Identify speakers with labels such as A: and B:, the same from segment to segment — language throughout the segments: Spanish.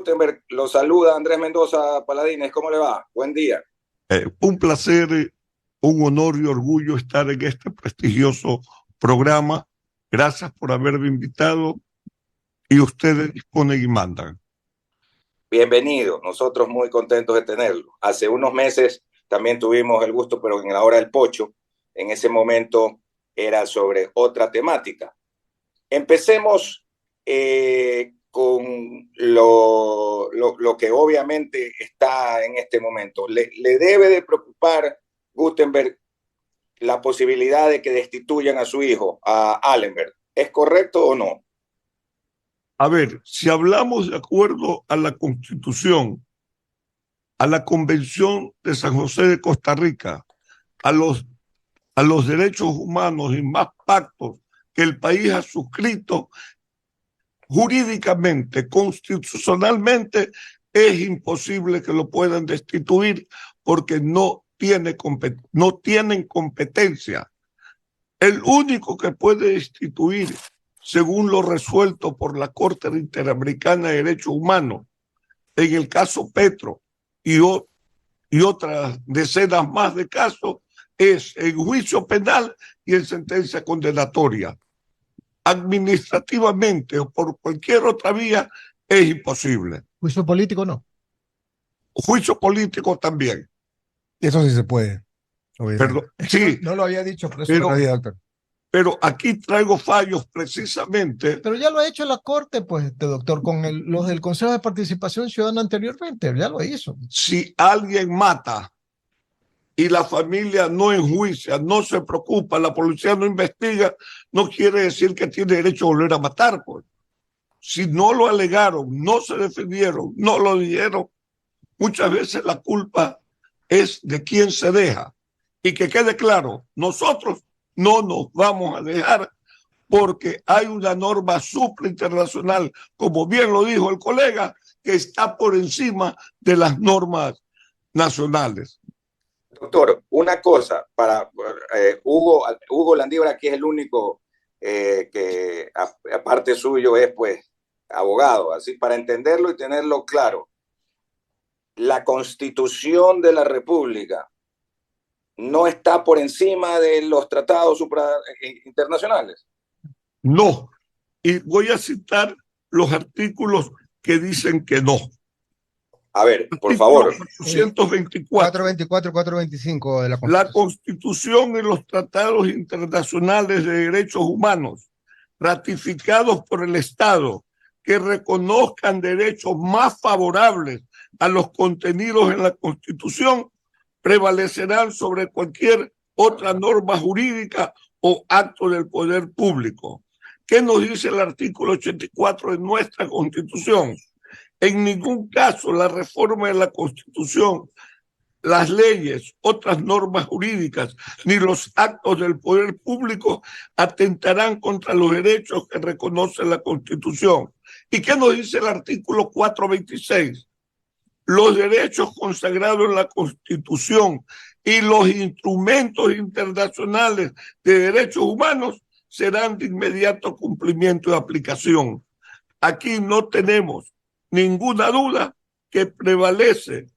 A: Gutenberg, lo saluda Andrés Mendoza Paladines. ¿Cómo le va? Buen día.
B: Un placer, un honor y orgullo estar en este prestigioso programa. Gracias por haberme invitado y ustedes disponen y mandan.
A: Bienvenido. Nosotros muy contentos de tenerlo. Hace unos meses también tuvimos el gusto, pero en la hora del pocho, en ese momento era sobre otra temática. Empecemos con lo que obviamente está en este momento. ¿Le debe de preocupar, Gutenberg, la posibilidad de que destituyan a su hijo, a Allenberg? ¿Es correcto o no?
B: A ver, si hablamos de acuerdo a la Constitución, a la Convención de San José de Costa Rica, a los, a los derechos humanos y más pactos que el país ha suscrito, jurídicamente, constitucionalmente, es imposible que lo puedan destituir porque no tienen competencia. El único que puede destituir, según lo resuelto por la Corte Interamericana de Derechos Humanos, en el caso Petro y otras decenas más de casos, es en juicio penal y en sentencia condenatoria. Administrativamente o por cualquier otra vía es imposible.
C: Juicio político no.
B: Juicio político también.
C: Eso sí se puede, obviamente.
B: Perdón, sí,
C: No lo había dicho, por eso
B: pero,
C: lo había, doctor.
B: pero aquí traigo fallos precisamente.
C: Pero ya lo ha hecho la Corte, pues, doctor, con los del Consejo de Participación Ciudadana anteriormente, ya lo hizo.
B: Si alguien mata y la familia no enjuicia, no se preocupa, la policía no investiga, no quiere decir que tiene derecho a volver a matar. Pues. Si no lo alegaron, no se defendieron, no lo dijeron, muchas veces la culpa es de quien se deja. Y que quede claro, nosotros no nos vamos a dejar porque hay una norma superinternacional, como bien lo dijo el colega, que está por encima de las normas nacionales.
A: Doctor, una cosa, para Hugo Landívar aquí es el único que aparte suyo es pues abogado, así para entenderlo y tenerlo claro. La Constitución de la República no está por encima de los tratados internacionales.
B: No. Y voy a citar los artículos que dicen que no.
A: A ver, por
B: Artículo
A: favor.
B: 424.
C: 424, 425 de la
B: La
C: Constitución.
B: Constitución y los tratados internacionales de derechos humanos ratificados por el Estado que reconozcan derechos más favorables a los contenidos en la Constitución prevalecerán sobre cualquier otra norma jurídica o acto del poder público. ¿Qué nos dice el artículo 84 de nuestra Constitución? En ningún caso la reforma de la Constitución, las leyes, otras normas jurídicas, ni los actos del poder público atentarán contra los derechos que reconoce la Constitución. ¿Y qué nos dice el artículo 426? Los derechos consagrados en la Constitución y los instrumentos internacionales de derechos humanos serán de inmediato cumplimiento y aplicación. Aquí no tenemos ninguna duda que prevalece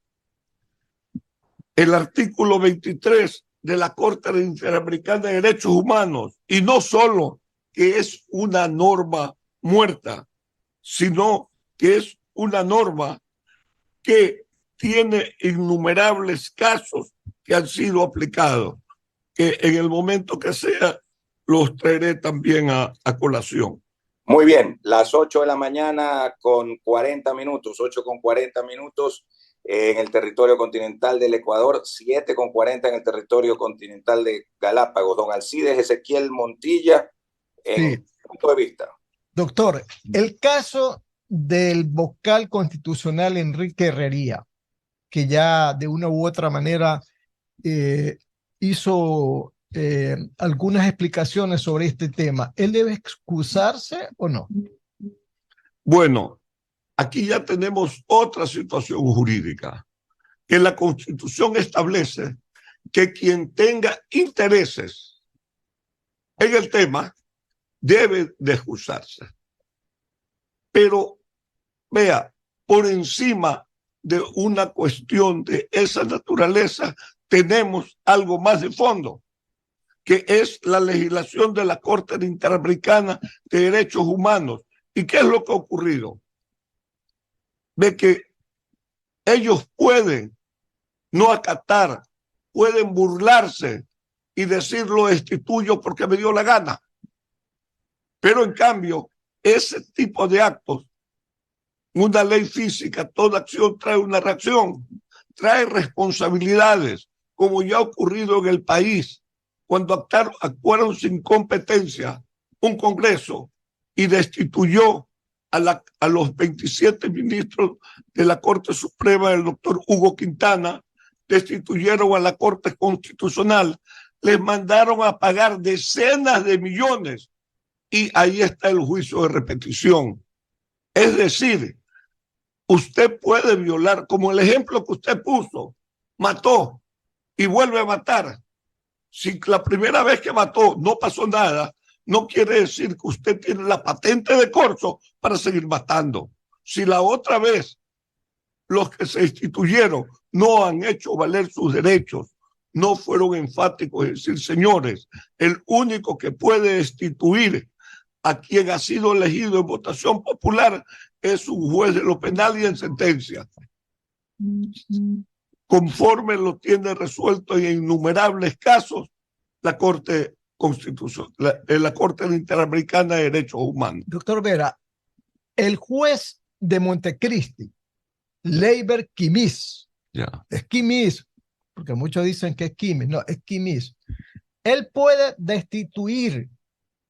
B: el artículo 23 de la Corte Interamericana de Derechos Humanos, y no solo que es una norma muerta, sino que es una norma que tiene innumerables casos que han sido aplicados, que en el momento que sea los traeré también a colación.
A: Muy bien, las 8 de la mañana con 40 minutos, 8 con 40 minutos en el territorio continental del Ecuador, 7 con 40 en el territorio continental de Galápagos. Don Alcides Ezequiel Montilla, en
C: Sí.
A: punto de vista.
C: Doctor, el caso del vocal constitucional Enrique Herrería, que ya de una u otra manera hizo algunas explicaciones sobre este tema, ¿él debe excusarse o no?
B: Bueno, aquí ya tenemos otra situación jurídica, que la Constitución establece que quien tenga intereses en el tema debe de excusarse. Pero, vea, por encima de una cuestión de esa naturaleza, tenemos algo más de fondo, que es la legislación de la Corte Interamericana de Derechos Humanos. ¿Y qué es lo que ha ocurrido? De que ellos pueden no acatar, pueden burlarse y decir lo destituyo porque me dio la gana. Pero en cambio, ese tipo de actos, una ley física, toda acción trae una reacción, trae responsabilidades, como ya ha ocurrido en el país, cuando actuaron sin competencia un Congreso y destituyó a los 27 ministros de la Corte Suprema del doctor Hugo Quintana, destituyeron a la Corte Constitucional, les mandaron a pagar decenas de millones y ahí está el juicio de repetición. Es decir, usted puede violar, como el ejemplo que usted puso, mató y vuelve a matar. Si la primera vez que mató no pasó nada, no quiere decir que usted tiene la patente de corso para seguir matando. Si la otra vez los que se instituyeron no han hecho valer sus derechos, no fueron enfáticos, es decir, señores, el único que puede destituir a quien ha sido elegido en votación popular es un juez de lo penal y en sentencia. Conforme lo tiene resuelto en innumerables casos la Corte Constitucional, la Corte Interamericana de Derechos Humanos.
C: Doctor Vera, el juez de Montecristi, Leiber Quimis, es Quimis, porque muchos dicen que es Quimis, no, es Quimis. Él puede destituir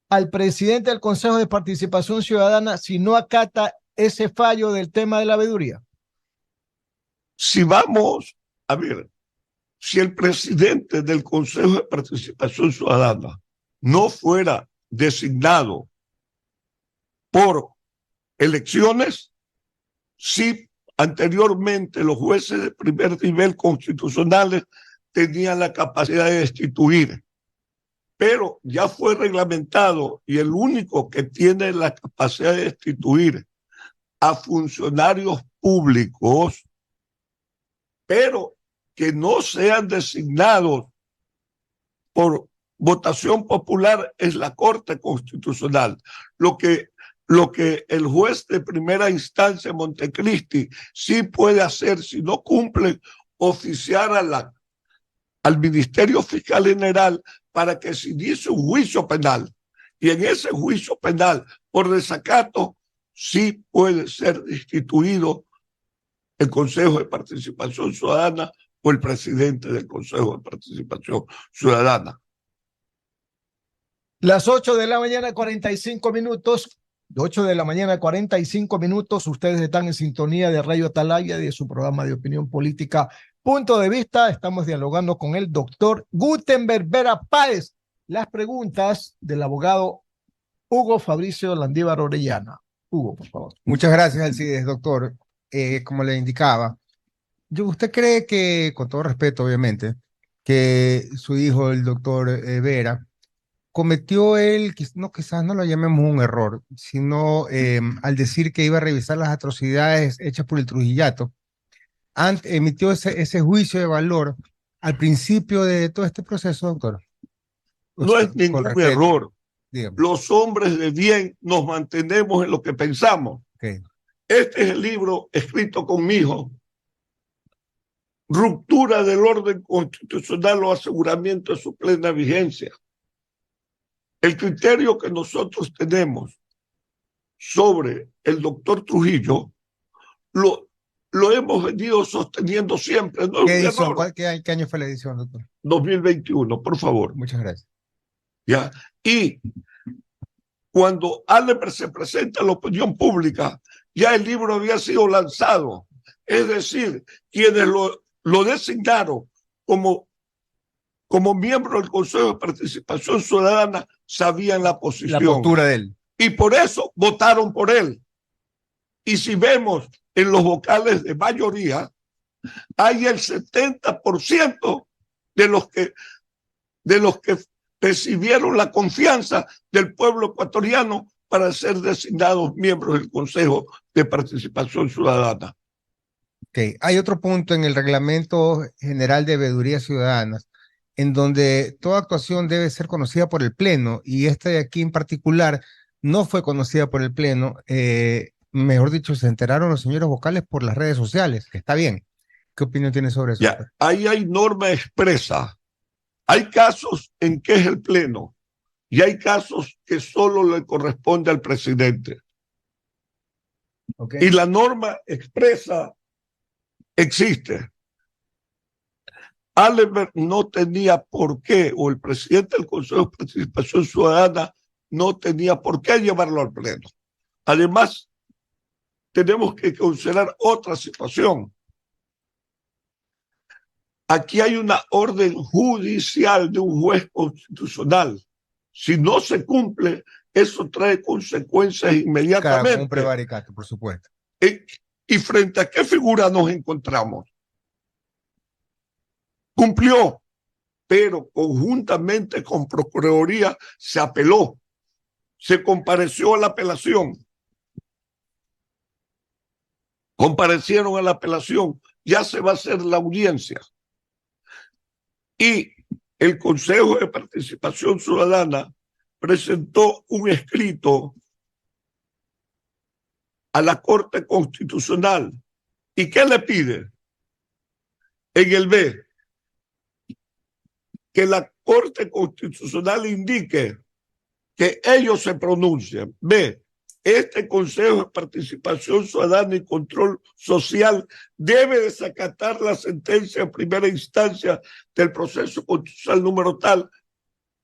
C: al presidente del Consejo de Participación Ciudadana si no acata ese fallo del tema de la veeduría.
B: Si vamos a ver, si el presidente del Consejo de Participación Ciudadana no fuera designado por elecciones, sí, anteriormente los jueces de primer nivel constitucionales tenían la capacidad de destituir, pero ya fue reglamentado y el único que tiene la capacidad de destituir a funcionarios públicos, pero que no sean designados por votación popular, es la Corte Constitucional. Lo que el juez de primera instancia Montecristi sí puede hacer, si no cumple, oficiar al Ministerio Fiscal General para que se inicie un juicio penal. Y en ese juicio penal, por desacato, sí puede ser destituido el Consejo de Participación Ciudadana o el presidente del Consejo de Participación Ciudadana.
C: Las 8 de la mañana, 45 minutos. 8 de la mañana, 45 minutos. Ustedes están en sintonía de Radio Atalaya, de su programa de opinión política Punto de Vista. Estamos dialogando con el doctor Gutenberg Vera Páez. Las preguntas del abogado Hugo Fabricio Landívar Orellana. Hugo, por favor.
D: Muchas gracias, Alcides, doctor. Como le indicaba, ¿usted cree que, con todo respeto, obviamente, que su hijo, el doctor Vera, cometió él, no, quizás no lo llamemos un error, sino al decir que iba a revisar las atrocidades hechas por el Trujillato, emitió ese juicio de valor al principio de todo este proceso, doctor?
B: No es ningún error.
D: Dígame.
B: Los hombres de bien nos mantenemos en lo que pensamos.
D: Okay.
B: Este es el libro escrito con mi hijo, Ruptura del orden constitucional o aseguramiento de su plena vigencia. El criterio que nosotros tenemos sobre el doctor Trujillo lo hemos venido sosteniendo siempre. No
D: ¿Qué edición? ¿Qué año fue la edición, doctor?
B: 2021, por favor.
D: Muchas gracias.
B: ¿Ya? Y cuando Alembert se presenta a la opinión pública, ya el libro había sido lanzado. Es decir, quienes lo designaron como miembro del Consejo de Participación Ciudadana sabían la posición.
D: La postura de él.
B: Y por eso votaron por él. Y si vemos en los vocales de mayoría, hay el 70% de los que recibieron la confianza del pueblo ecuatoriano para ser designados miembros del Consejo de Participación Ciudadana.
D: Okay. Hay otro punto en el Reglamento General de Veedurías Ciudadanas, en donde toda actuación debe ser conocida por el Pleno, y esta de aquí en particular no fue conocida por el Pleno. Mejor dicho, se enteraron los señores vocales por las redes sociales, que está bien. ¿Qué opinión tiene sobre eso?
B: Ya, ahí hay norma expresa. Hay casos en que es el Pleno y hay casos que solo le corresponde al presidente.
C: Okay.
B: Y la norma expresa existe. Alemberg no tenía por qué, o el presidente del Consejo de Participación Ciudadana no tenía por qué llevarlo al Pleno. Además, tenemos que considerar otra situación. Aquí hay una orden judicial de un juez constitucional. Si no se cumple, eso trae consecuencias inmediatamente.
D: Claro, un prevaricato, por supuesto.
B: ¿Y frente a qué figura nos encontramos? Cumplió, pero conjuntamente con Procuraduría se apeló, se compareció a la apelación. Comparecieron a la apelación, ya se va a hacer la audiencia. Y el Consejo de Participación Ciudadana presentó un escrito a la Corte Constitucional. ¿Y qué le pide? En el B, que la Corte Constitucional indique que ellos se pronuncien. B, este Consejo de Participación Ciudadana y Control Social debe desacatar la sentencia en primera instancia del proceso constitucional número tal,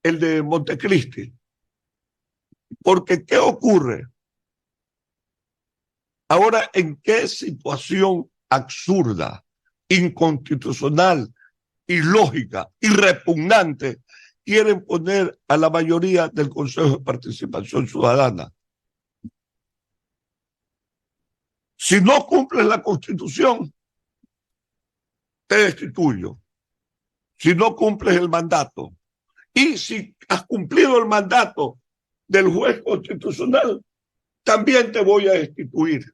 B: el de Montecristi. Porque, ¿qué ocurre? Ahora, ¿en qué situación absurda, inconstitucional, ilógica y repugnante quieren poner a la mayoría del Consejo de Participación Ciudadana? Si no cumples la Constitución, te destituyo. Si no cumples el mandato. Y si has cumplido el mandato del juez constitucional, también te voy a destituir.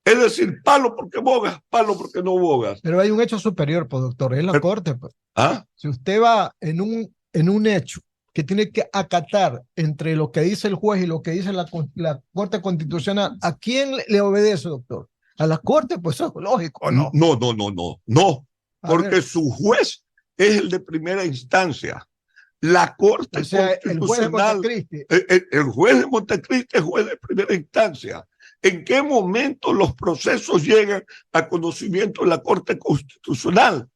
B: Es decir, palo porque bogas, palo porque no bogas.
C: Pero hay un hecho superior, pues, doctor, es la Corte. Pues.
B: ¿Ah?
C: Si usted va en un hecho que tiene que acatar entre lo que dice el juez y lo que dice la Corte Constitucional, ¿a quién le obedece, doctor? ¿A la Corte? Pues eso es lógico, ¿no?
B: No, porque su juez es el de primera instancia. La Corte Constitucional, el juez de Montecristi es juez de primera instancia. ¿En qué momento los procesos llegan a conocimiento de la Corte Constitucional?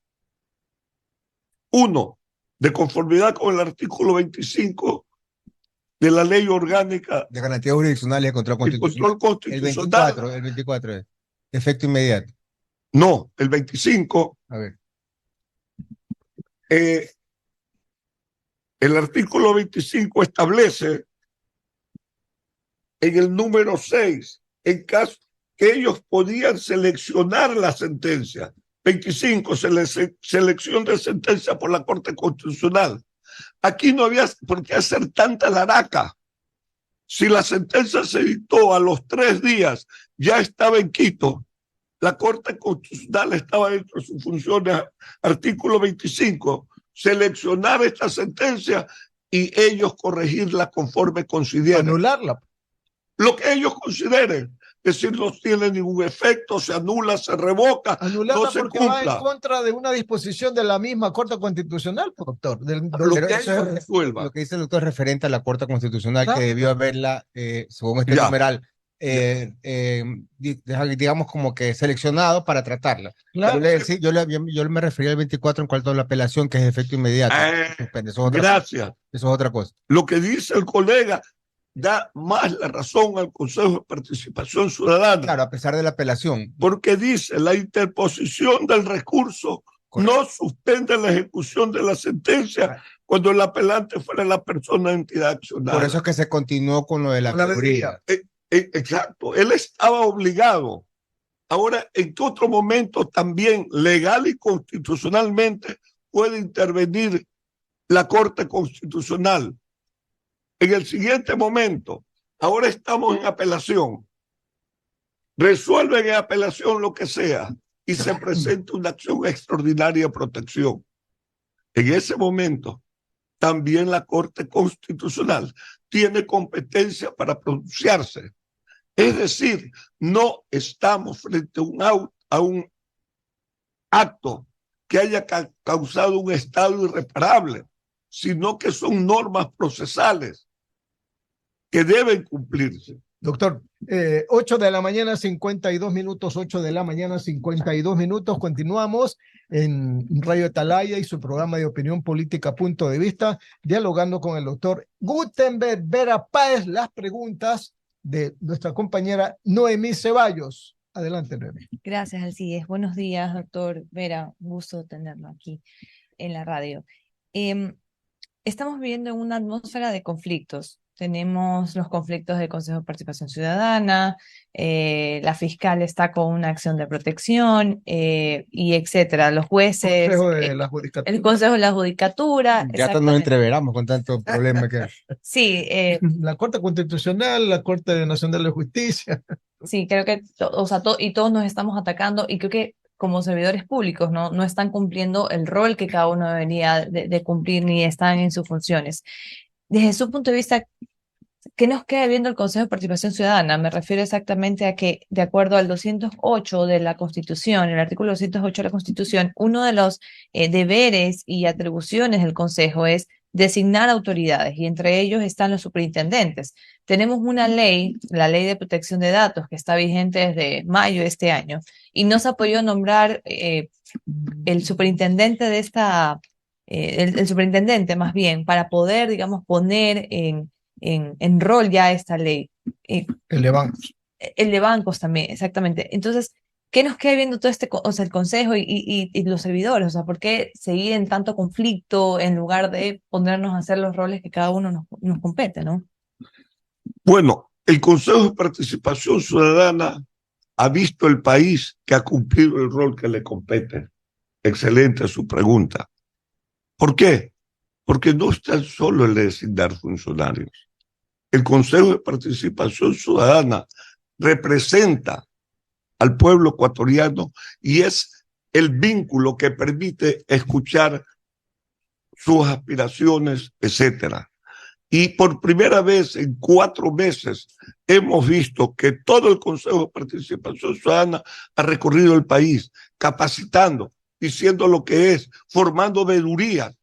B: Uno, de conformidad con el artículo 25 de la Ley Orgánica
D: de Garantías Jurisdiccionales y Control
B: Constitucional.
D: El 24 es efecto inmediato.
B: No, el 25.
D: A ver.
B: El artículo 25 establece en el número 6, en caso que ellos podían seleccionar la sentencia. 25, selección de sentencia por la Corte Constitucional. Aquí no había por qué hacer tanta laraca. Si la sentencia se dictó a los 3 días, ya estaba en Quito. La Corte Constitucional estaba dentro de sus funciones. Artículo 25, seleccionar esta sentencia y ellos corregirla conforme consideren.
C: Anularla.
B: Lo que ellos consideren. Es decir, no tiene ningún efecto, se anula, se revoca,
C: anularla
B: no se
C: porque
B: cumpla.
C: va en contra de una disposición de la misma Corte Constitucional, doctor.
B: Lo que
D: dice el doctor es referente a la Corte Constitucional, que debió haberla, según este numeral, digamos como que seleccionado para tratarla.
C: Claro.
D: Yo me refería al 24 en cuanto a la apelación, que es de efecto inmediato.
B: Gracias.
D: Eso es otra cosa.
B: Lo que dice el colega da más la razón al Consejo de Participación Ciudadana.
D: Claro, a pesar de la apelación.
B: Porque dice, la interposición del recurso no suspende la ejecución de la sentencia cuando el apelante fuera la persona de entidad accionaria.
D: Por eso es que se continuó con lo de la teoría.
B: Exacto, él estaba obligado. Ahora, ¿en qué otro momento también legal y constitucionalmente puede intervenir la Corte Constitucional? En el siguiente momento, Ahora estamos en apelación. Resuelven en apelación lo que sea y se presenta una acción extraordinaria de protección. En ese momento, también la Corte Constitucional tiene competencia para pronunciarse. Es decir, no estamos frente a un acto que haya causado un estado irreparable, sino que son normas procesales que deben cumplirse.
C: Doctor, 8 de la mañana, 52 minutos, 8 de la mañana, 52 minutos. Continuamos en Radio Atalaya y su programa de opinión política, Punto de Vista, dialogando con el doctor Gutenberg Vera Páez. Las preguntas de nuestra compañera Noemí Ceballos. Adelante, Noemí.
E: Gracias, Alcides. Buenos días, doctor Vera. Un gusto tenerlo aquí en la radio. Estamos viviendo en una atmósfera de conflictos. Tenemos los conflictos del Consejo de Participación Ciudadana, la fiscal está con una acción de protección, y etcétera. Los jueces, el Consejo de la Judicatura.
D: Ya hasta nos entreveramos con tanto problema que hay.
E: Sí.
C: La Corte Constitucional, la Corte Nacional de Justicia.
E: Sí, creo que y todos nos estamos atacando, y creo que como servidores públicos no están cumpliendo el rol que cada uno debería de cumplir, ni están en sus funciones. Desde su punto de vista, ¿qué nos queda viendo el Consejo de Participación Ciudadana? Me refiero exactamente a que, de acuerdo al 208 de la Constitución, el artículo 208 de la Constitución, uno de los deberes y atribuciones del Consejo es designar autoridades, y entre ellos están los superintendentes. Tenemos una ley, la Ley de Protección de Datos, que está vigente desde mayo de este año, y no se ha podido nombrar el superintendente de esta... el superintendente más bien, para poder, digamos, poner en rol ya esta ley.
C: El de bancos.
E: El de bancos también, exactamente. Entonces, ¿qué nos queda viendo todo el Consejo y los servidores? O sea, ¿por qué seguir en tanto conflicto en lugar de ponernos a hacer los roles que cada uno nos compete, ¿no?
B: Bueno, el Consejo de Participación Ciudadana ha visto el país que ha cumplido el rol que le compete. Excelente su pregunta. ¿Por qué? Porque no está solo el de designar funcionarios. El Consejo de Participación Ciudadana representa al pueblo ecuatoriano y es el vínculo que permite escuchar sus aspiraciones, etcétera. Y por primera vez en 4 meses hemos visto que todo el Consejo de Participación Ciudadana ha recorrido el país, capacitando, diciendo lo que es, formando veedurías,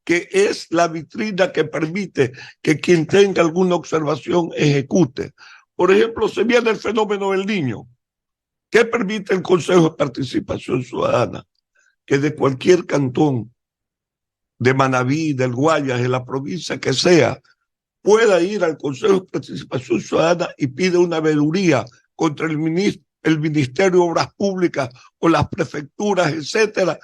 B: que es la vitrina que permite que quien tenga alguna observación ejecute. Por ejemplo, se viene el fenómeno del Niño. ¿Qué permite el Consejo de Participación Ciudadana? Que de cualquier cantón, de Manabí, del Guayas, de la provincia que sea, pueda ir al Consejo de Participación Ciudadana y pide una veeduría contra el Ministerio de Obras Públicas o las prefecturas, etcétera,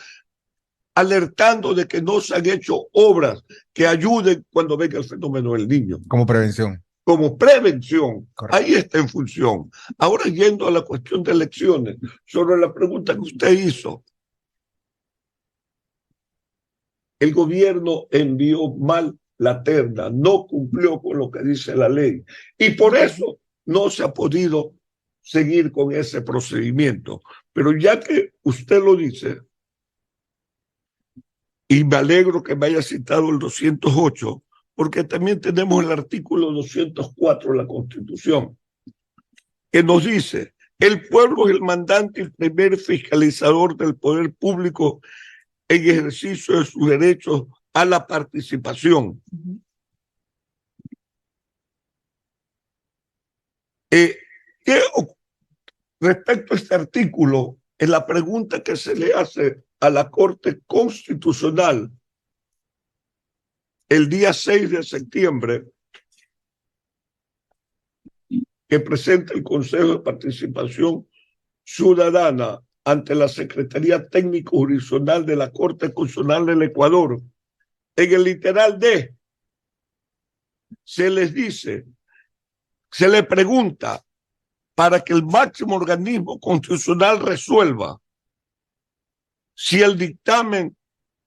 B: alertando de que no se han hecho obras que ayuden cuando venga el fenómeno del Niño.
D: Como prevención.
B: Como prevención.
D: Correcto.
B: Ahí está en función. Ahora, yendo a la cuestión de elecciones, sobre la pregunta que usted hizo, el gobierno envió mal la terna, no cumplió con lo que dice la ley, y por eso no se ha podido seguir con ese procedimiento. Pero ya que usted lo dice, y me alegro que me haya citado el 208, porque también tenemos el artículo 204 de la Constitución, que nos dice: el pueblo es el mandante y primer fiscalizador del poder público en ejercicio de sus derechos a la participación. Respecto a este artículo, en la pregunta que se le hace a la Corte Constitucional el día 6 de septiembre, que presenta el Consejo de Participación Ciudadana ante la Secretaría Técnico Jurisdiccional de la Corte Constitucional del Ecuador, en el literal D, se les dice, se le pregunta, para que el máximo organismo constitucional resuelva si el dictamen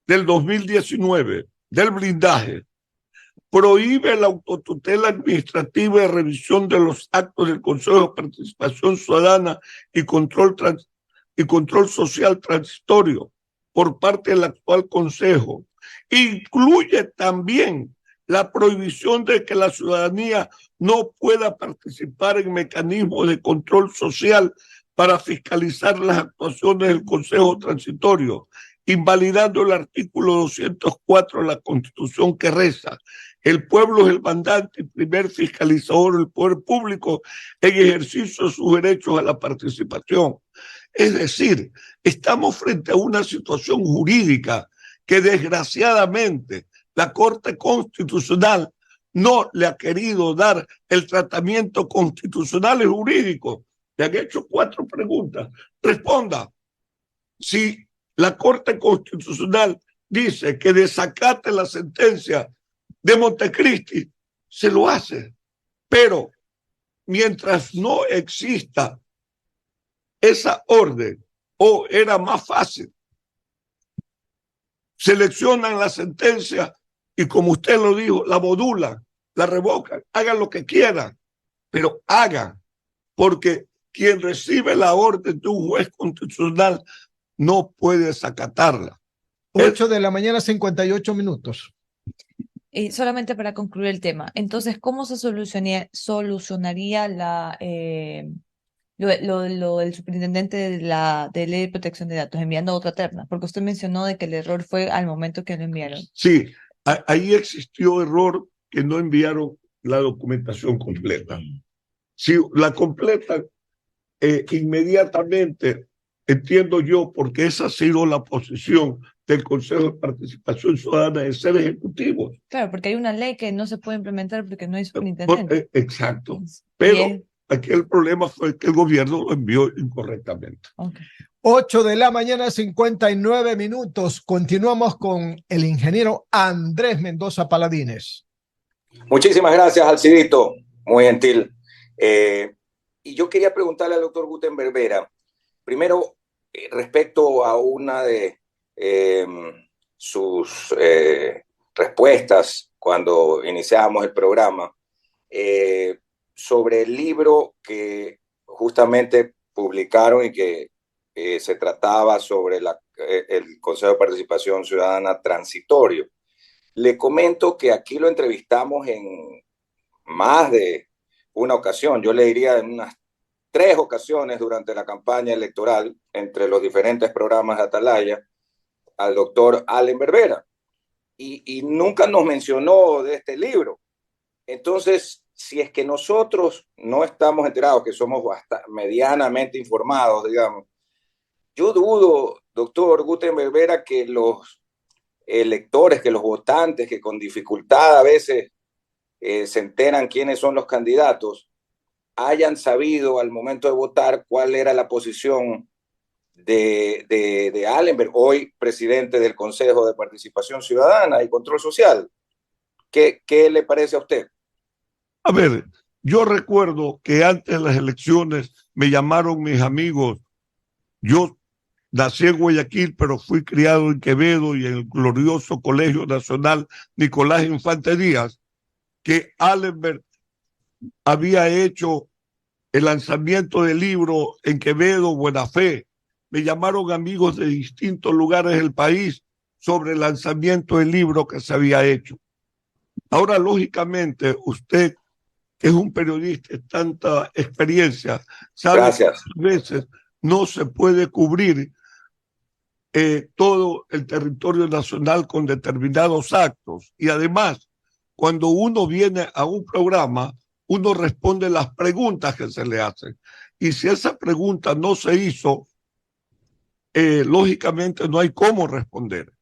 B: del 2019 del blindaje prohíbe la autotutela administrativa de revisión de los actos del Consejo de Participación Ciudadana y control social transitorio por parte del actual Consejo. Incluye también la prohibición de que la ciudadanía no pueda participar en mecanismos de control social para fiscalizar las actuaciones del Consejo Transitorio, invalidando el artículo 204 de la Constitución que reza: el pueblo es el mandante y primer fiscalizador del poder público en ejercicio de sus derechos a la participación. Es decir, estamos frente a una situación jurídica que desgraciadamente la Corte Constitucional no le ha querido dar el tratamiento constitucional y jurídico. Le han hecho 4 preguntas. Responda. Si la Corte Constitucional dice que desacate la sentencia de Montecristi, se lo hace. Pero mientras no exista esa orden, o era más fácil, seleccionan la sentencia y, como usted lo dijo, la modulan, la revocan, hagan lo que quieran, pero hagan, porque quien recibe la orden de un juez constitucional no puede desacatarla.
C: 8 de la mañana, 58 minutos.
E: Y solamente para concluir el tema, entonces, ¿cómo se solucionaría lo del superintendente de ley de protección de datos, enviando otra terna? Porque usted mencionó de que el error fue al momento que lo enviaron.
B: Sí, ahí existió error, que no enviaron la documentación completa. Si la completan inmediatamente, entiendo yo, porque esa ha sido la posición del Consejo de Participación Ciudadana, de ser ejecutivos.
E: Claro, porque hay una ley que no se puede implementar porque no hay superintendente.
B: Exacto. Pero aquí el problema fue que el gobierno lo envió incorrectamente.
E: Okay.
C: 8 de la mañana, 59 minutos. Continuamos con el ingeniero Andrés Mendoza Paladines.
A: Muchísimas gracias, Alcidito. Muy gentil. Y yo quería preguntarle al doctor Gutenberg Vera, primero, respecto a una de sus respuestas cuando iniciábamos el programa, sobre el libro que justamente publicaron y que se trataba sobre el Consejo de Participación Ciudadana transitorio. Le comento que aquí lo entrevistamos en más de una ocasión, yo le diría en unas 3 ocasiones durante la campaña electoral, entre los diferentes programas de Atalaya, al doctor Allen Berbera, y nunca nos mencionó de este libro. Entonces, si es que nosotros no estamos enterados, que somos medianamente informados, digamos, yo dudo, doctor Gutenberg Vera, que los electores, que los votantes, que con dificultad a veces se enteran quiénes son los candidatos, hayan sabido al momento de votar cuál era la posición de Allenberg, hoy presidente del Consejo de Participación Ciudadana y Control Social. ¿Qué le parece a usted?
B: A ver, yo recuerdo que antes de las elecciones me llamaron mis amigos. Yo nací en Guayaquil, pero fui criado en Quevedo y en el glorioso Colegio Nacional Nicolás Infante Díaz, que Allenberg había hecho el lanzamiento del libro en Quevedo, Buena Fe. Me llamaron amigos de distintos lugares del país sobre el lanzamiento del libro que se había hecho. Ahora, lógicamente, usted, que es un periodista de tanta experiencia, sabe
A: Gracias.
B: que a veces no se puede cubrir todo el territorio nacional con determinados actos. Y además, cuando uno viene a un programa, uno responde las preguntas que se le hacen. Y si esa pregunta no se hizo, lógicamente no hay cómo responder.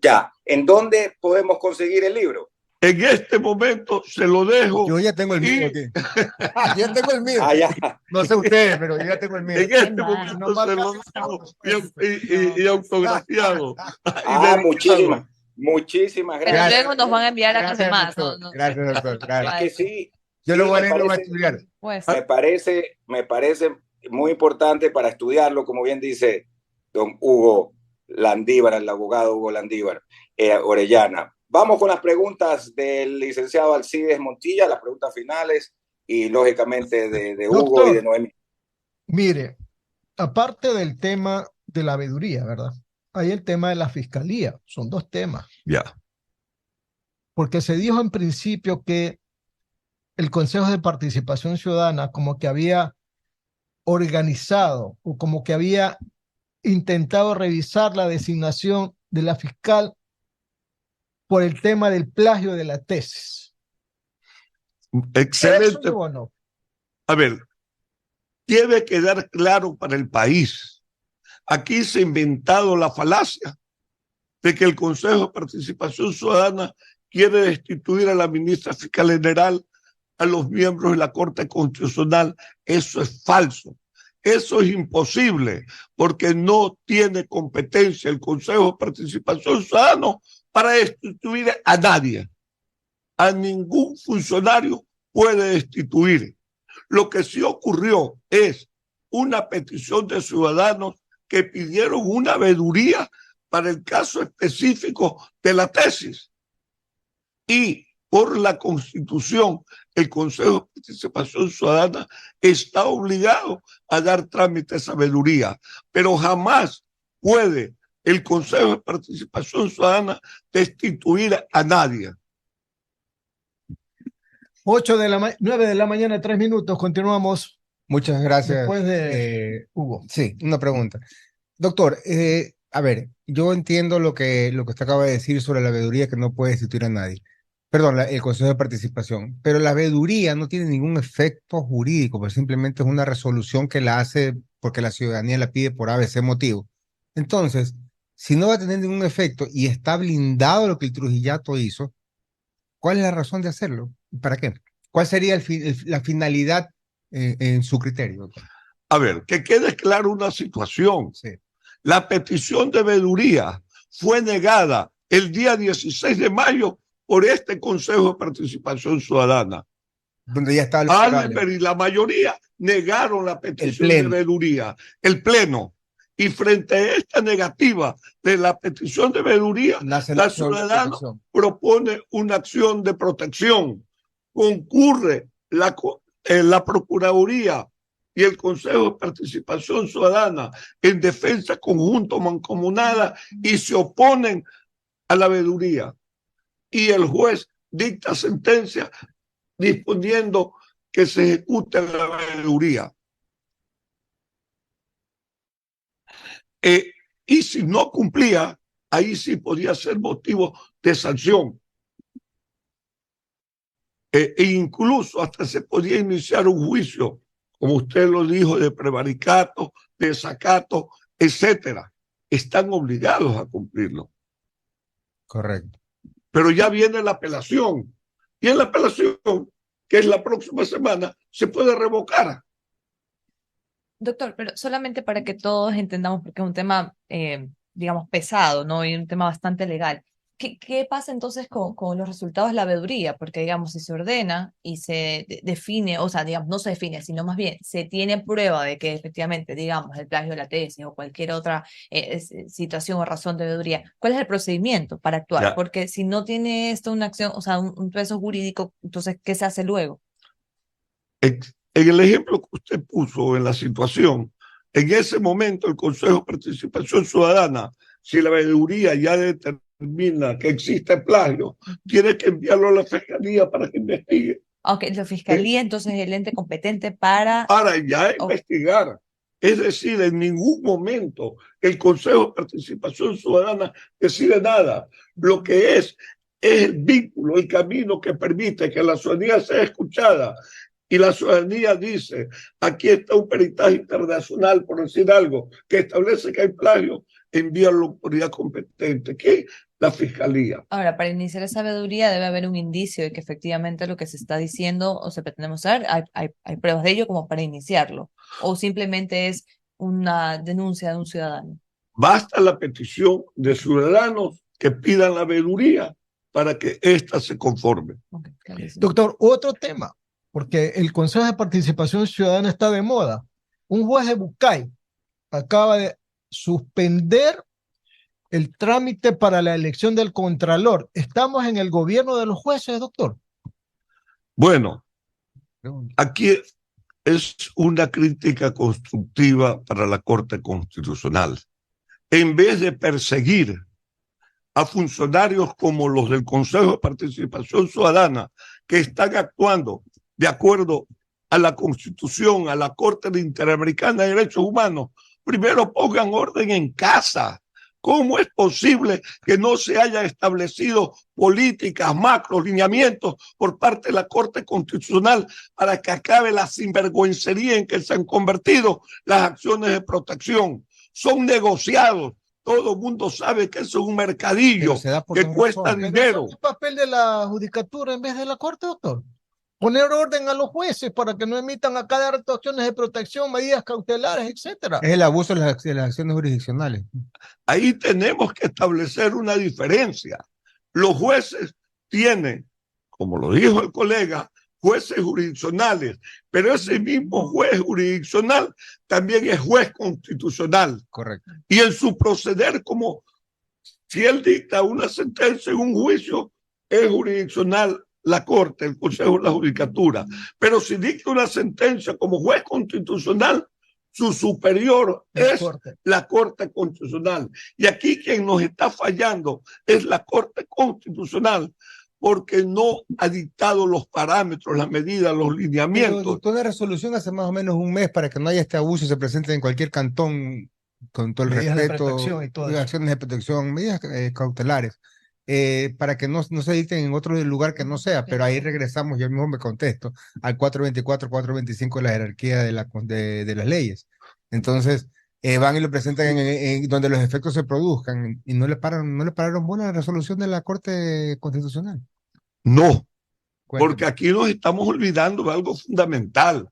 A: Ya, ¿en dónde podemos conseguir el libro?
B: En este momento se lo dejo.
D: Yo ya tengo el mío aquí. Ya tengo el mío.
A: Ah, ya.
D: No sé ustedes, pero yo ya tengo el mío.
B: En este momento se lo dejo y autografiado.
A: Ah, muchísimas
E: Pero
A: gracias.
E: luego nos van a enviar a los
D: Gracias,
E: demás.
D: doctor.
E: ¿No?
D: Gracias, doctor. Gracias.
A: Es que sí.
D: Yo
A: sí,
D: lo voy a leer, lo voy a
A: parece,
D: estudiar.
E: Pues,
A: me parece muy importante para estudiarlo, como bien dice don Hugo Landívar, el abogado Hugo Landívar, Orellana. Vamos con las preguntas del licenciado Alcides Montilla, las preguntas finales, y lógicamente de Hugo
C: Doctor,
A: y de Noemí.
C: mire, aparte del tema de la veeduría, ¿verdad? Hay el tema de la fiscalía, son dos temas,
B: Ya.
C: porque se dijo en principio que el Consejo de Participación Ciudadana como que había organizado o como que había intentado revisar la designación de la fiscal por el tema del plagio de la tesis.
B: Excelente.
C: ¿Eso o no?
B: A ver, debe quedar claro para el país. Aquí se ha inventado la falacia de que el Consejo de Participación Ciudadana quiere destituir a la ministra fiscal general, a los miembros de la Corte Constitucional. Eso es falso. Eso es imposible, porque no tiene competencia el Consejo de Participación Ciudadana para destituir a nadie. A ningún funcionario puede destituir. Lo que sí ocurrió es una petición de ciudadanos que pidieron una veeduría para el caso específico de la tesis. Y por la Constitución, el Consejo de Participación Ciudadana está obligado a dar trámite a esa veeduría, pero jamás puede el Consejo de Participación Ciudadana destituir a nadie.
C: 9 de la mañana, 3 minutos, continuamos
D: Muchas gracias.
C: después de Hugo.
D: Sí, una pregunta. Doctor, a ver, yo entiendo lo que usted acaba de decir sobre la veeduría, que no puede destituir a nadie. Perdón, el Consejo de Participación. Pero la veeduría no tiene ningún efecto jurídico, pues simplemente es una resolución que la hace porque la ciudadanía la pide por ABC motivo. Entonces, si no va a tener ningún efecto y está blindado lo que el Trujillato hizo, ¿cuál es la razón de hacerlo? ¿Para qué? ¿Cuál sería la finalidad en su criterio, doctor?
B: A ver, que quede claro una situación.
D: Sí.
B: La petición de veeduría fue negada el día 16 de mayo por este Consejo de Participación Ciudadana.
D: Donde ya está
B: Albert y la mayoría negaron la petición de veeduría, el Pleno. Y frente a esta negativa de la petición de veeduría, la ciudadana propone una acción de protección. Concurre la Procuraduría y el Consejo de Participación Ciudadana en defensa conjunto mancomunada y se oponen a la veeduría. Y el juez dicta sentencia disponiendo que se ejecute la veeduría. Y si no cumplía, ahí sí podía ser motivo de sanción. E incluso hasta se podía iniciar un juicio, como usted lo dijo, de prevaricato, de desacato, etcétera. Están obligados a cumplirlo.
D: Correcto.
B: Pero ya viene la apelación. Y en la apelación, que es la próxima semana, se puede revocar.
E: Doctor, pero solamente para que todos entendamos, porque es un tema, digamos, pesado, ¿no? Y un tema bastante legal. ¿Qué pasa entonces con los resultados de la veeduría? Porque, digamos, si se ordena y se define, o sea, digamos, no se define, sino más bien se tiene prueba de que efectivamente, digamos, el plagio de la tesis o cualquier otra situación o razón de veeduría, ¿cuál es el procedimiento para actuar?
B: Ya.
E: Porque si no tiene esto una acción, o sea, un peso jurídico, entonces, ¿qué se hace luego?
B: En el ejemplo que usted puso en la situación, en ese momento el Consejo de Participación Ciudadana, si la veeduría ya determina que existe plagio, tiene que enviarlo a la Fiscalía para que investigue.
E: Aunque la Fiscalía entonces es el ente competente para
B: ya investigar. Es decir, en ningún momento el Consejo de Participación Ciudadana decide nada. Lo que es el vínculo, el camino que permite que la ciudadanía sea escuchada. Y la ciudadanía dice, aquí está un peritaje internacional, por decir algo, que establece que hay plagio, envía a la autoridad competente, que la Fiscalía.
E: Ahora, para iniciar esa veeduría debe haber un indicio de que efectivamente lo que se está diciendo o se pretende mostrar, hay pruebas de ello como para iniciarlo, o simplemente es una denuncia de un ciudadano.
B: Basta la petición de ciudadanos que pidan la veeduría para que ésta se conforme.
E: Okay,
C: doctor, otro tema, porque el Consejo de Participación Ciudadana está de moda. Un juez de Bucay acaba de suspender el trámite para la elección del Contralor. ¿Estamos en el gobierno de los jueces, doctor?
B: Bueno, aquí es una crítica constructiva para la Corte Constitucional. En vez de perseguir a funcionarios como los del Consejo de Participación Ciudadana, que están actuando de acuerdo a la Constitución, a la Corte Interamericana de Derechos Humanos, primero pongan orden en casa. ¿Cómo es posible que no se hayan establecido políticas, macros, lineamientos por parte de la Corte Constitucional para que acabe la sinvergüencería en que se han convertido las acciones de protección? Son negociados. Todo el mundo sabe que eso es un mercadillo que cuesta dinero.
C: ¿Es el papel de la judicatura en vez de la Corte, doctor? Poner orden a los jueces para que no emitan a cada rato acciones de protección, medidas cautelares, etcétera.
D: Es el abuso de las acciones jurisdiccionales.
B: Ahí tenemos que establecer una diferencia. Los jueces tienen, como lo dijo el colega, jueces jurisdiccionales, pero ese mismo juez jurisdiccional también es juez constitucional.
D: Correcto.
B: Y en su proceder, como si él dicta una sentencia en un juicio, es jurisdiccional la Corte, el Consejo de la Judicatura. Pero si dicta una sentencia como juez constitucional, su superior es la Corte Constitucional. Y aquí quien nos está fallando es la Corte Constitucional, porque no ha dictado los parámetros, las medidas, los lineamientos.
D: Pero dictó una resolución hace más o menos un mes para que no haya este abuso y se presente en cualquier cantón con todo el respeto, y acciones de protección, medidas cautelares, para que no se dicten en otro lugar que no sea, pero ahí regresamos, yo mismo me contesto, al 424, 425 de la jerarquía de las leyes. Entonces, van y lo presentan en donde los efectos se produzcan y no le pararon bola a la resolución de la Corte Constitucional.
B: No, porque aquí nos estamos olvidando de algo fundamental.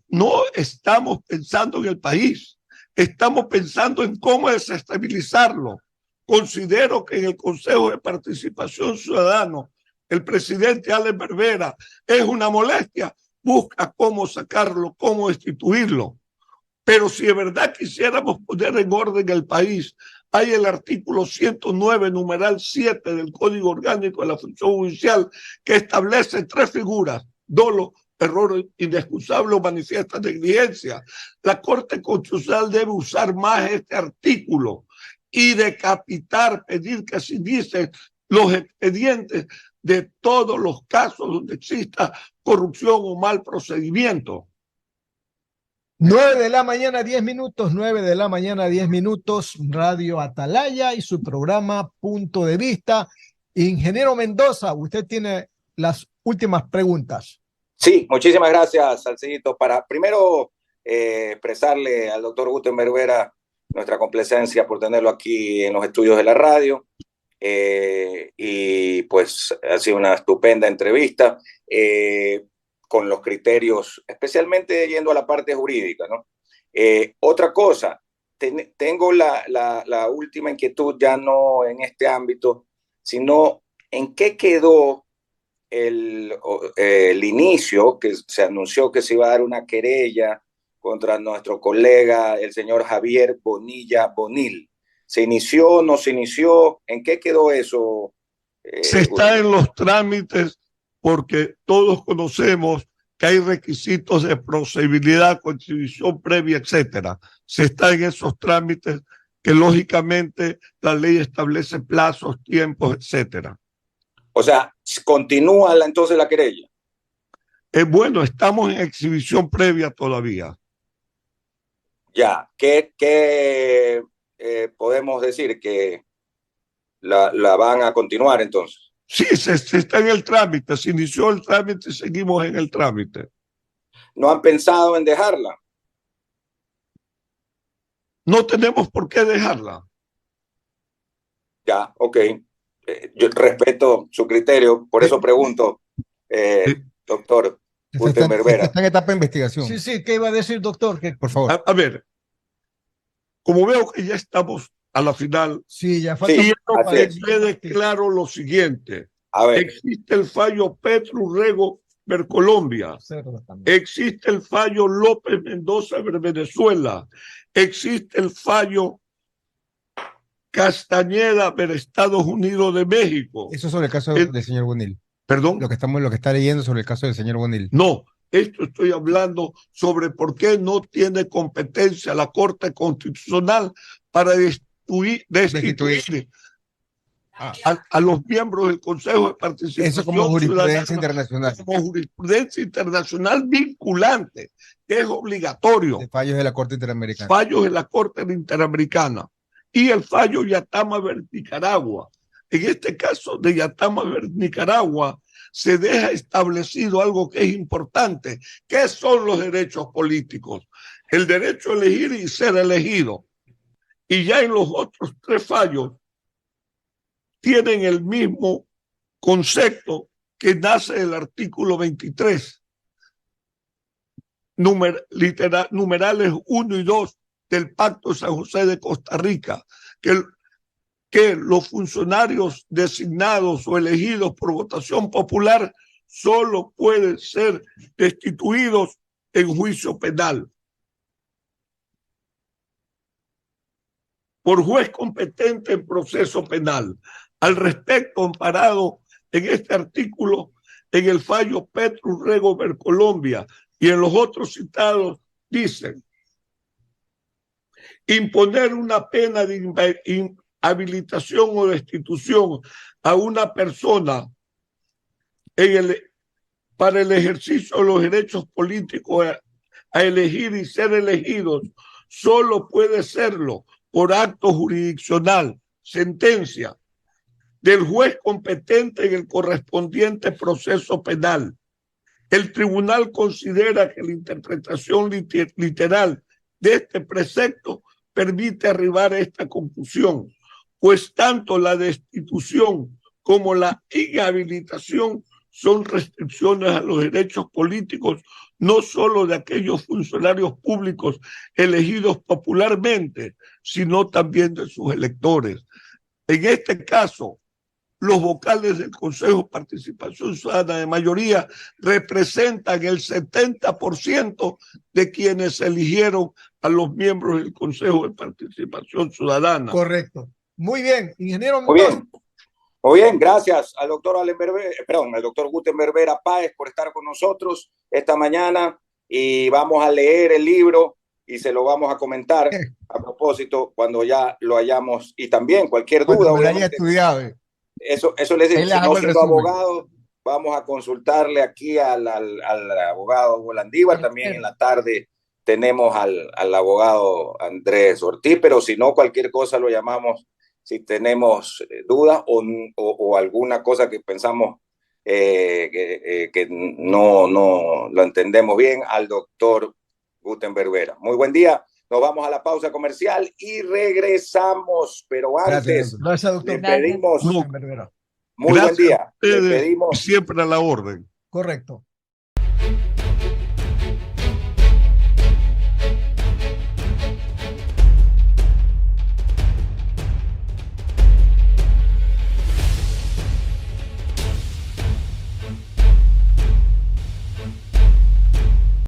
B: No estamos pensando en el país, estamos pensando en cómo desestabilizarlo. Considero que en el Consejo de Participación Ciudadana, el presidente Alex Berbera es una molestia, busca cómo sacarlo, cómo destituirlo. Pero si de verdad quisiéramos poner en orden el país, hay el artículo 109, numeral 7 del Código Orgánico de la Función Judicial, que establece 3 figuras: dolo, error inexcusable o manifiesta negligencia. La Corte Constitucional debe usar más este artículo y decapitar, pedir que se inicien los expedientes de todos los casos donde exista corrupción o mal procedimiento.
C: 9 de la mañana, 10 minutos, 9 de la mañana, 10 minutos, Radio Atalaya y su programa Punto de Vista. Ingeniero Mendoza, usted tiene las últimas preguntas.
A: Sí, muchísimas gracias, Salcito. Para primero expresarle al doctor Gutenberg Vera nuestra complacencia por tenerlo aquí en los estudios de la radio. Y pues ha sido una estupenda entrevista. Con los criterios, especialmente yendo a la parte jurídica, ¿no? Otra cosa, tengo la última inquietud ya no en este ámbito, sino en qué quedó el inicio, que se anunció que se iba a dar una querella contra nuestro colega, el señor Javier Bonilla Bonil. ¿Se inició, no se inició? ¿En qué quedó eso?
B: Se está en los trámites, porque todos conocemos que hay requisitos de procedibilidad, constitución previa, etcétera. Se está en esos trámites que lógicamente la ley establece plazos, tiempos, etcétera.
A: O sea, ¿continúa entonces la querella?
B: Bueno, estamos en exhibición previa todavía.
A: Ya, ¿qué podemos decir? ¿Que la van a continuar entonces?
B: Sí, se está en el trámite, se inició el trámite y seguimos en el trámite.
A: ¿No han pensado en dejarla?
B: No tenemos por qué dejarla.
A: Ya, ok. Yo respeto su criterio, por eso pregunto, doctor Gutenberg Vera.
D: Está en etapa de investigación.
C: Sí, sí, ¿qué iba a decir, doctor?
D: Por favor.
B: A ver, como veo que ya estamos a la final,
C: sí, ya falta.
B: Sí, que quede claro lo siguiente.
A: A ver.
B: Existe el fallo Petru Rego ver Colombia, existe el fallo López Mendoza ver Venezuela, existe el fallo Castañeda de Estados Unidos de México.
D: Eso sobre el caso
B: El-
D: del señor Bonil.
B: ¿Perdón?
D: Lo que está leyendo sobre el caso del señor Bonil.
B: No, esto estoy hablando sobre por qué no tiene competencia la Corte Constitucional para destituir a los miembros del Consejo de Participación
D: Eso como jurisprudencia
B: Ciudadana,
D: internacional.
B: como jurisprudencia internacional vinculante, que es obligatorio.
D: De fallos de la Corte Interamericana.
B: Fallos de la Corte Interamericana y el fallo Yatama versus Nicaragua. En este caso de Yatama versus Nicaragua se deja establecido algo que es importante. ¿Qué son los derechos políticos? El derecho a elegir y ser elegido. Y ya en los otros 3 fallos tienen el mismo concepto que nace del artículo 23, numerales 1 y 2 del Pacto de San José de Costa Rica, que los funcionarios designados o elegidos por votación popular solo pueden ser destituidos en juicio penal por juez competente en proceso penal. Al respecto, amparado en este artículo, en el fallo Petrus Rego ver Colombia y en los otros citados, dicen: imponer una pena de inhabilitación o destitución a una persona para el ejercicio de los derechos políticos a elegir y ser elegidos solo puede serlo por acto jurisdiccional, sentencia del juez competente en el correspondiente proceso penal. El tribunal considera que la interpretación literal de este precepto permite arribar a esta conclusión, pues tanto la destitución como la inhabilitación son restricciones a los derechos políticos, no solo de aquellos funcionarios públicos elegidos popularmente, sino también de sus electores. En este caso, los vocales del Consejo de Participación Ciudadana de mayoría representan el 70% de quienes eligieron a los miembros del Consejo de Participación Ciudadana.
C: Correcto. Muy bien, ingeniero.
A: Muy bien. Muy bien, gracias al doctor al doctor Gutenberg Vera Páez por estar con nosotros esta mañana, y vamos a leer el libro y se lo vamos a comentar a propósito cuando ya lo hayamos, y también cualquier duda.
D: Cuando lo haya estudiado.
A: Eso les digo,
D: Ahí
A: si
D: les hago
A: no
D: el
A: siendo
D: resumen.
A: abogado, vamos a consultarle aquí al abogado Hugo Landívar. También en la tarde tenemos al abogado Andrés Ortiz, pero si no, cualquier cosa lo llamamos si tenemos dudas o alguna cosa que pensamos que no lo entendemos bien, al doctor Gutenberg Vera. Muy buen día. Nos vamos a la pausa comercial y regresamos, pero antes
C: Gracias, doctor.
A: le pedimos
B: No.
A: muy buen día. Le
B: Ustedes,
A: pedimos
B: siempre a la orden.
C: Correcto.